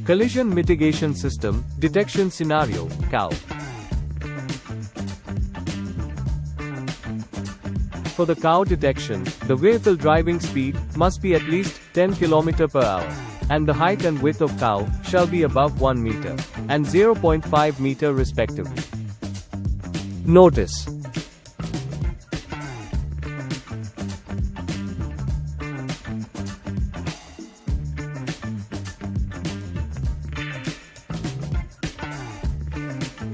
Collision Mitigation System, Detection Scenario, COW. For the COW detection, the vehicle driving speed must be at least 10 km per hour, and the height and width of COW shall be above 1 meter and 0.5 meter respectively. Notice: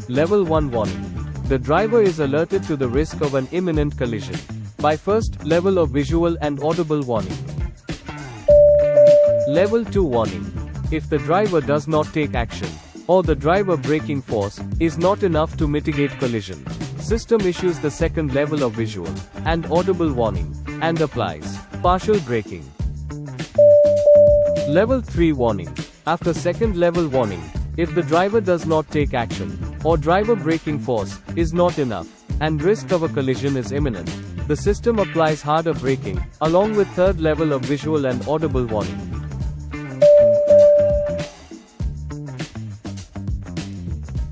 Level 1 warning. The driver is alerted to the risk of an imminent collision by first level of visual and audible warning. Level 2 warning. If the driver does not take action, or the driver braking force is not enough to mitigate collision, system issues the second level of visual and audible warning and applies partial braking. Level 3 warning. After second level warning, if the driver does not take action, or driver braking force is not enough, and risk of a collision is imminent, the system applies harder braking, along with third level of visual and audible warning.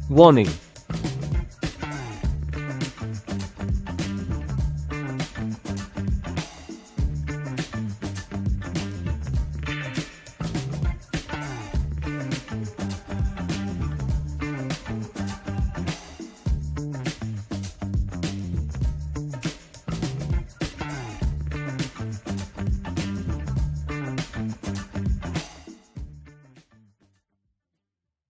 Warning.